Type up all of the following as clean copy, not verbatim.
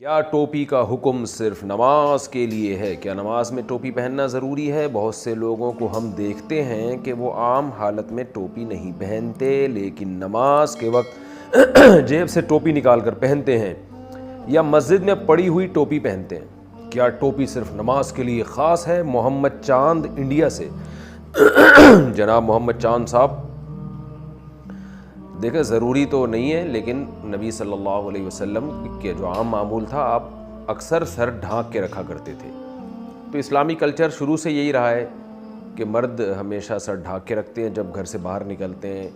کیا ٹوپی کا حکم صرف نماز کے لیے ہے؟ کیا نماز میں ٹوپی پہننا ضروری ہے؟ بہت سے لوگوں کو ہم دیکھتے ہیں کہ وہ عام حالت میں ٹوپی نہیں پہنتے لیکن نماز کے وقت جیب سے ٹوپی نکال کر پہنتے ہیں یا مسجد میں پڑی ہوئی ٹوپی پہنتے ہیں۔ کیا ٹوپی صرف نماز کے لیے خاص ہے؟ محمد چاند انڈیا سے۔ جناب محمد چاند صاحب، دیکھیں ضروری تو نہیں ہے، لیکن نبی صلی اللہ علیہ وسلم کے جو عام معمول تھا، آپ اکثر سر ڈھانک کے رکھا کرتے تھے۔ تو اسلامی کلچر شروع سے یہی رہا ہے کہ مرد ہمیشہ سر ڈھانک کے رکھتے ہیں جب گھر سے باہر نکلتے ہیں۔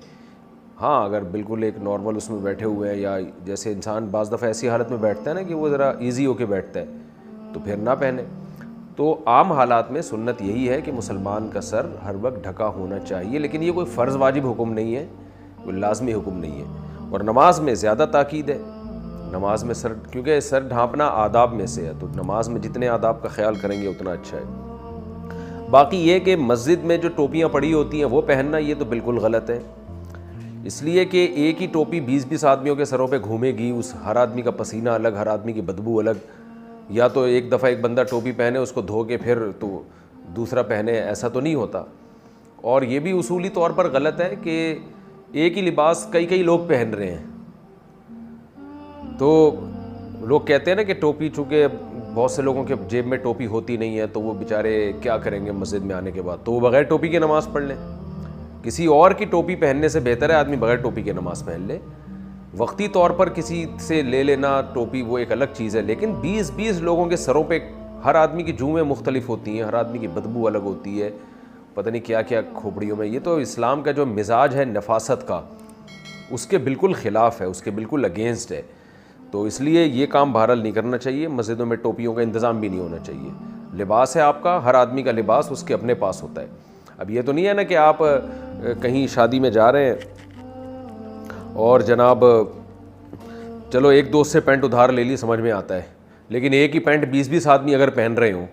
ہاں، اگر بالکل ایک نارمل اس میں بیٹھے ہوئے ہیں، یا جیسے انسان بعض دفعہ ایسی حالت میں بیٹھتا ہے نا کہ وہ ذرا ایزی ہو کے بیٹھتا ہے، تو پھر نہ پہنے۔ تو عام حالات میں سنت یہی ہے کہ مسلمان کا سر ہر وقت ڈھکا ہونا چاہیے، لیکن یہ کوئی فرض واجب حکم نہیں ہے، کوئی لازمی حکم نہیں ہے۔ اور نماز میں زیادہ تاکید ہے، نماز میں سر، کیونکہ سر ڈھانپنا آداب میں سے ہے، تو نماز میں جتنے آداب کا خیال کریں گے اتنا اچھا ہے۔ باقی یہ کہ مسجد میں جو ٹوپیاں پڑی ہوتی ہیں وہ پہننا، یہ تو بالکل غلط ہے، اس لیے کہ ایک ہی ٹوپی 20 آدمیوں کے سروں پہ گھومے گی، اس ہر آدمی کا پسینہ الگ، ہر آدمی کی بدبو الگ۔ یا تو ایک دفعہ ایک بندہ ٹوپی پہنے، اس کو دھو کے پھر تو دوسرا پہنے، ایسا تو نہیں ہوتا۔ اور یہ بھی اصولی طور پر غلط ہے کہ ایک ہی لباس کئی لوگ پہن رہے ہیں۔ تو لوگ کہتے ہیں نا کہ ٹوپی، چونکہ بہت سے لوگوں کے جیب میں ٹوپی ہوتی نہیں ہے تو وہ بیچارے کیا کریں گے مسجد میں آنے کے بعد، تو وہ بغیر ٹوپی کے نماز پڑھ لیں۔ کسی اور کی ٹوپی پہننے سے بہتر ہے آدمی بغیر ٹوپی کے نماز پہن لے۔ وقتی طور پر کسی سے لے لینا ٹوپی وہ ایک الگ چیز ہے، لیکن 20 لوگوں کے سروں پہ، ہر آدمی کی جوئیں مختلف ہوتی ہیں، ہر آدمی کی بدبو الگ ہوتی ہے، پتہ نہیں کیا کیا کھوپڑیوں میں۔ یہ تو اسلام کا جو مزاج ہے نفاست کا، اس کے بالکل خلاف ہے، اس کے بالکل اگینسٹ ہے۔ تو اس لیے یہ کام بہرحال نہیں کرنا چاہیے، مسجدوں میں ٹوپیوں کا انتظام بھی نہیں ہونا چاہیے۔ لباس ہے آپ کا، ہر آدمی کا لباس اس کے اپنے پاس ہوتا ہے۔ اب یہ تو نہیں ہے نا کہ آپ کہیں شادی میں جا رہے ہیں اور جناب چلو ایک دوست سے پینٹ ادھار لے لی، سمجھ میں آتا ہے، لیکن ایک ہی پینٹ 20 آدمی اگر پہن رہے ہوں،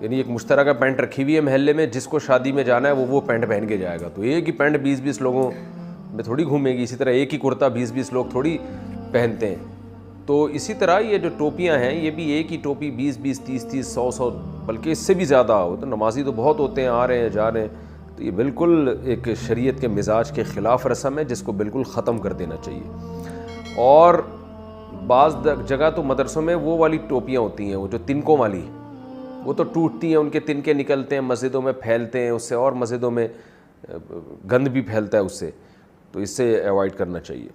یعنی ایک مشترکہ پینٹ رکھی ہوئی ہے محلے میں، جس کو شادی میں جانا ہے وہ پینٹ پہن کے جائے گا، تو ایک ہی پینٹ 20 لوگوں میں تھوڑی گھومے گی۔ اسی طرح ایک ہی کرتا 20 لوگ تھوڑی پہنتے ہیں۔ تو اسی طرح یہ جو ٹوپیاں ہیں، یہ بھی ایک ہی ٹوپی 20 30 100 بلکہ اس سے بھی زیادہ ہو، تو نمازی تو بہت ہوتے ہیں، آ رہے ہیں جا رہے ہیں، تو یہ بالکل ایک شریعت کے مزاج کے خلاف رسم ہے، جس کو بالکل ختم کر دینا چاہیے۔ اور بعض جگہ تو مدرسوں میں وہ والی ٹوپیاں ہوتی ہیں، وہ جو تنکوں والی، وہ تو ٹوٹتی ہیں، ان کے تنکے نکلتے ہیں، مسجدوں میں پھیلتے ہیں، اس سے اور مسجدوں میں گند بھی پھیلتا ہے اس سے، تو اس سے ایوائڈ کرنا چاہیے۔